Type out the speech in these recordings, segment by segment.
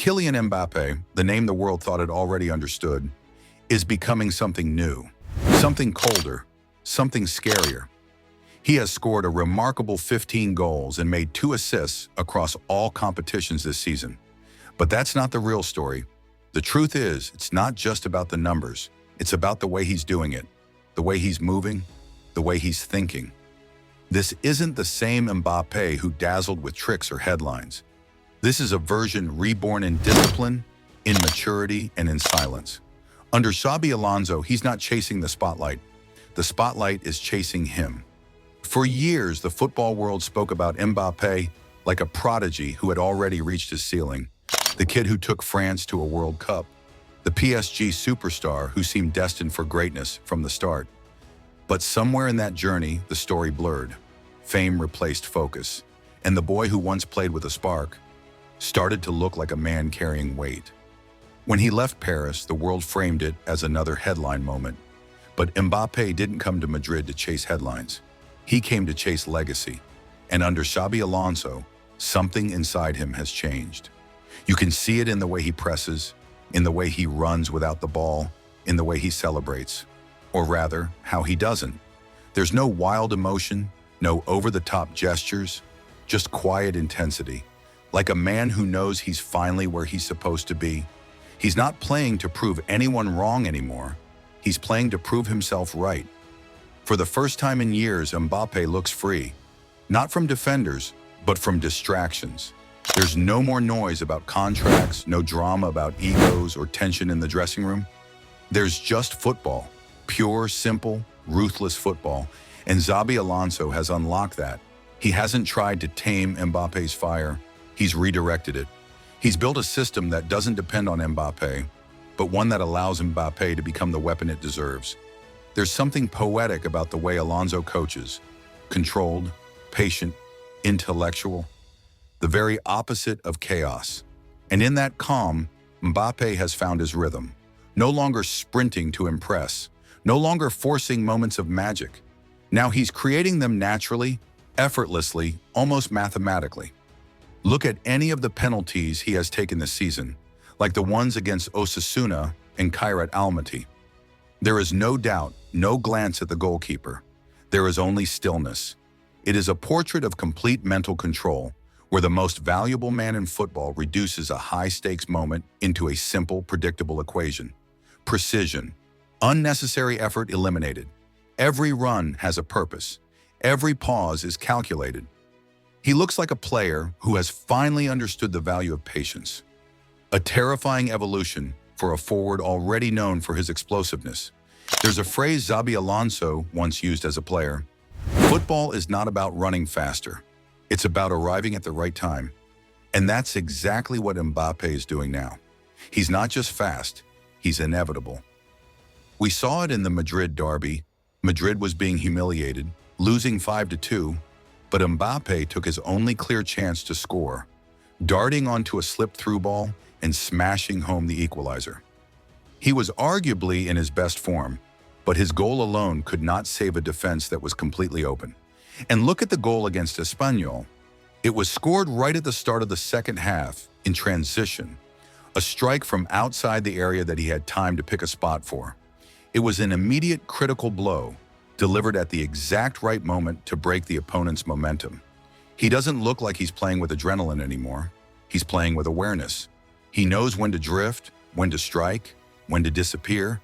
Kylian Mbappé, the name the world thought it already understood, is becoming something new, something colder, something scarier. He has scored a remarkable 15 goals and made 2 assists across all competitions this season. But that's not the real story. The truth is, it's not just about the numbers. It's about the way he's doing it, the way he's moving, the way he's thinking. This isn't the same Mbappé who dazzled with tricks or headlines. This is a version reborn in discipline, in maturity, and in silence. Under Xabi Alonso, he's not chasing the spotlight. The spotlight is chasing him. For years, the football world spoke about Mbappé like a prodigy who had already reached his ceiling, the kid who took France to a World Cup, the PSG superstar who seemed destined for greatness from the start. But somewhere in that journey, the story blurred. Fame replaced focus, and the boy who once played with a spark started to look like a man carrying weight. When he left Paris, the world framed it as another headline moment. But Mbappé didn't come to Madrid to chase headlines. He came to chase legacy. And under Xabi Alonso, something inside him has changed. You can see it in the way he presses, in the way he runs without the ball, in the way he celebrates. Or rather, how he doesn't. There's no wild emotion, no over-the-top gestures, just quiet intensity. Like a man who knows he's finally where he's supposed to be. He's not playing to prove anyone wrong anymore. He's playing to prove himself right. For the first time in years, Mbappé looks free. Not from defenders, but from distractions. There's no more noise about contracts, no drama about egos or tension in the dressing room. There's just football. Pure, simple, ruthless football. And Xabi Alonso has unlocked that. He hasn't tried to tame Mbappé's fire. He's redirected it. He's built a system that doesn't depend on Mbappé, but one that allows Mbappé to become the weapon it deserves. There's something poetic about the way Alonso coaches. Controlled, patient, intellectual. The very opposite of chaos. And in that calm, Mbappé has found his rhythm. No longer sprinting to impress. No longer forcing moments of magic. Now he's creating them naturally, effortlessly, almost mathematically. Look at any of the penalties he has taken this season, like the ones against Osasuna and Kairat Almaty. There is no doubt, no glance at the goalkeeper. There is only stillness. It is a portrait of complete mental control, where the most valuable man in football reduces a high-stakes moment into a simple, predictable equation. Precision. Unnecessary effort eliminated. Every run has a purpose. Every pause is calculated. He looks like a player who has finally understood the value of patience. A terrifying evolution for a forward already known for his explosiveness. There's a phrase Xabi Alonso once used as a player. Football is not about running faster. It's about arriving at the right time. And that's exactly what Mbappé is doing now. He's not just fast, he's inevitable. We saw it in the Madrid derby. Madrid was being humiliated, losing 5-2, but Mbappé took his only clear chance to score, darting onto a slip-through ball and smashing home the equalizer. He was arguably in his best form, but his goal alone could not save a defense that was completely open. And look at the goal against Espanyol. It was scored right at the start of the second half, in transition, a strike from outside the area that he had time to pick a spot for. It was an immediate critical blow, delivered at the exact right moment to break the opponent's momentum. He doesn't look like he's playing with adrenaline anymore. He's playing with awareness. He knows when to drift, when to strike, when to disappear.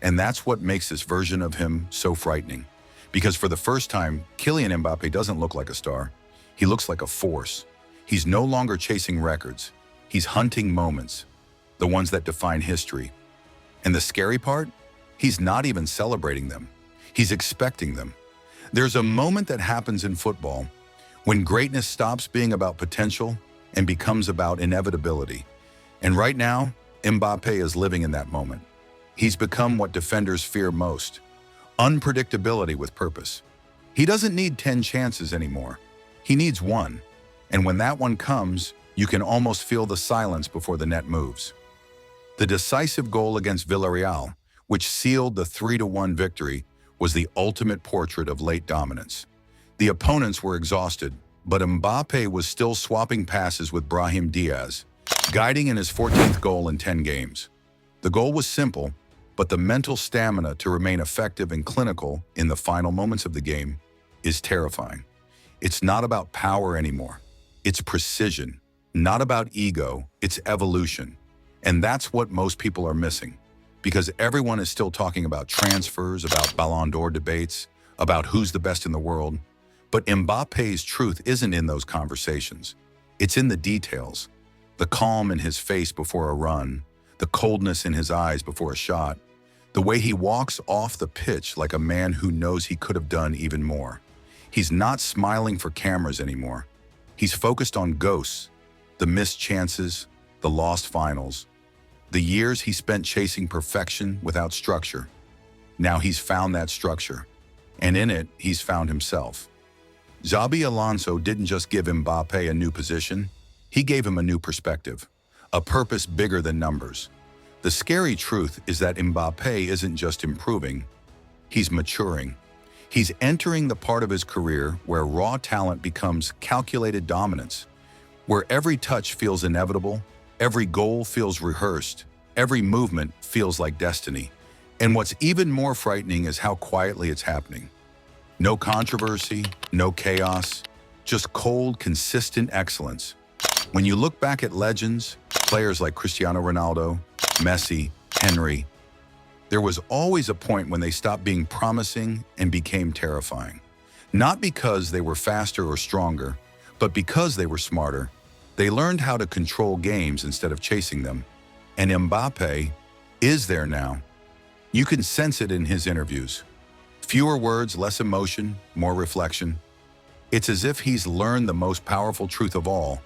And that's what makes this version of him so frightening. Because for the first time, Kylian Mbappé doesn't look like a star. He looks like a force. He's no longer chasing records. He's hunting moments, the ones that define history. And the scary part? He's not even celebrating them. He's expecting them. There's a moment that happens in football when greatness stops being about potential and becomes about inevitability. And right now, Mbappé is living in that moment. He's become what defenders fear most: unpredictability with purpose. He doesn't need 10 chances anymore. He needs one. And when that one comes, you can almost feel the silence before the net moves. The decisive goal against Villarreal, which sealed the 3-1 victory, was the ultimate portrait of late dominance. The opponents were exhausted, but Mbappé was still swapping passes with Brahim Diaz, guiding in his 14th goal in 10 games. The goal was simple, but the mental stamina to remain effective and clinical in the final moments of the game is terrifying. It's not about power anymore. It's precision. Not about ego, it's evolution. And that's what most people are missing, because everyone is still talking about transfers, about Ballon d'Or debates, about who's the best in the world. But Mbappe's truth isn't in those conversations. It's in the details. The calm in his face before a run, the coldness in his eyes before a shot, the way he walks off the pitch like a man who knows he could have done even more. He's not smiling for cameras anymore. He's focused on ghosts, the missed chances, the lost finals, the years he spent chasing perfection without structure. Now he's found that structure, and in it, he's found himself. Xabi Alonso didn't just give Mbappe a new position, he gave him a new perspective, a purpose bigger than numbers. The scary truth is that Mbappe isn't just improving, he's maturing. He's entering the part of his career where raw talent becomes calculated dominance, where every touch feels inevitable, every goal feels rehearsed, every movement feels like destiny. And what's even more frightening is how quietly it's happening. No controversy, no chaos, just cold, consistent excellence. When you look back at legends, players like Cristiano Ronaldo, Messi, Henry, there was always a point when they stopped being promising and became terrifying. Not because they were faster or stronger, but because they were smarter. They learned how to control games instead of chasing them. And Mbappe is there now. You can sense it in his interviews. Fewer words, less emotion, more reflection. It's as if he's learned the most powerful truth of all,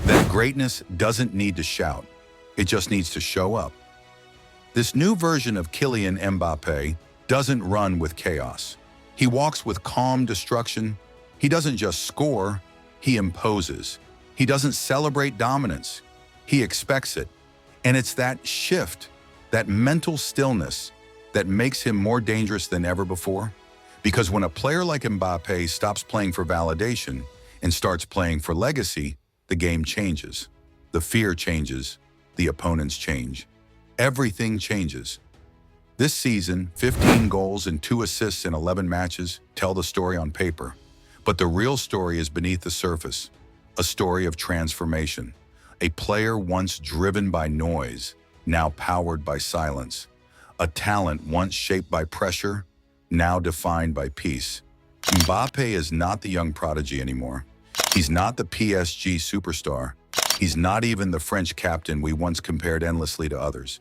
that greatness doesn't need to shout. It just needs to show up. This new version of Kylian Mbappé doesn't run with chaos. He walks with calm destruction. He doesn't just score, he imposes. He doesn't celebrate dominance, he expects it. And it's that shift, that mental stillness, that makes him more dangerous than ever before. Because when a player like Mbappé stops playing for validation and starts playing for legacy, the game changes. The fear changes. The opponents change. Everything changes. This season, 15 goals and 2 assists in 11 matches tell the story on paper. But the real story is beneath the surface. A story of transformation. A player once driven by noise, now powered by silence. A talent once shaped by pressure, now defined by peace. Mbappé is not the young prodigy anymore. He's not the PSG superstar. He's not even the French captain we once compared endlessly to others.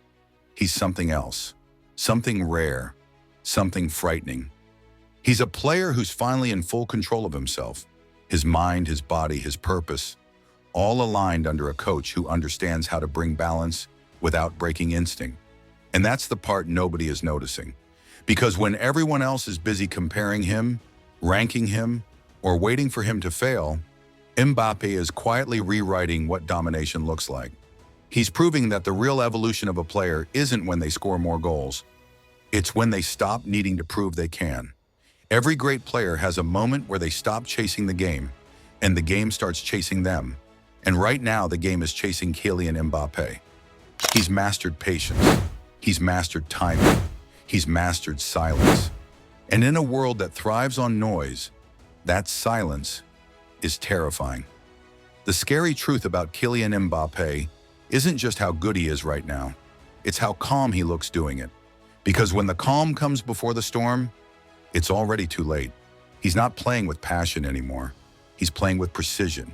He's something else, something rare, something frightening. He's a player who's finally in full control of himself. His mind, his body, his purpose, all aligned under a coach who understands how to bring balance without breaking instinct. And that's the part nobody is noticing. Because when everyone else is busy comparing him, ranking him, or waiting for him to fail, Mbappe is quietly rewriting what domination looks like. He's proving that the real evolution of a player isn't when they score more goals. It's when they stop needing to prove they can. Every great player has a moment where they stop chasing the game, and the game starts chasing them. And right now, the game is chasing Kylian Mbappé. He's mastered patience. He's mastered timing. He's mastered silence. And in a world that thrives on noise, that silence is terrifying. The scary truth about Kylian Mbappé isn't just how good he is right now. It's how calm he looks doing it. Because when the calm comes before the storm, it's already too late. He's not playing with passion anymore. He's playing with precision.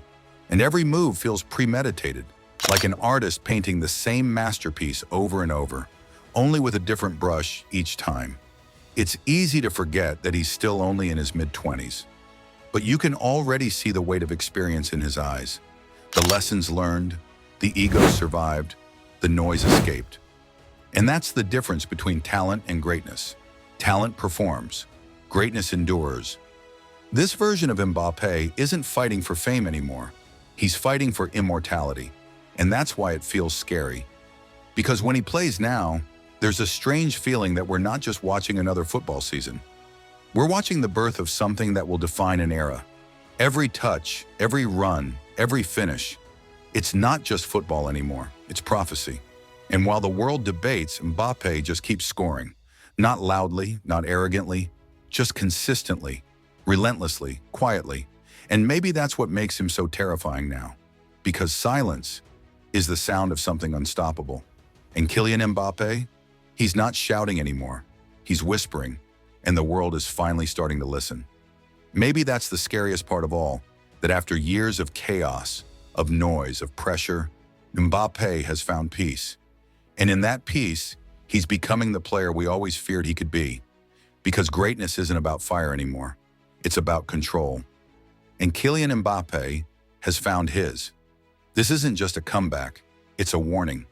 And every move feels premeditated, like an artist painting the same masterpiece over and over, only with a different brush each time. It's easy to forget that he's still only in his mid-20s. But you can already see the weight of experience in his eyes. The lessons learned, the ego survived, the noise escaped. And that's the difference between talent and greatness. Talent performs, greatness endures. This version of Mbappé isn't fighting for fame anymore. He's fighting for immortality. And that's why it feels scary. Because when he plays now, there's a strange feeling that we're not just watching another football season. We're watching the birth of something that will define an era. Every touch, every run, every finish, It's not just football anymore, it's prophecy. And while the world debates, Mbappe just keeps scoring. Not loudly, not arrogantly, just consistently, relentlessly, quietly. And maybe that's what makes him so terrifying now. Because silence is the sound of something unstoppable. And Kylian Mbappé, he's not shouting anymore. He's whispering, and the world is finally starting to listen. Maybe that's the scariest part of all, that after years of chaos, of noise, of pressure, Mbappé has found peace. And in that peace, he's becoming the player we always feared he could be. Because greatness isn't about fire anymore. It's about control. And Kylian Mbappé has found his. This isn't just a comeback, it's a warning.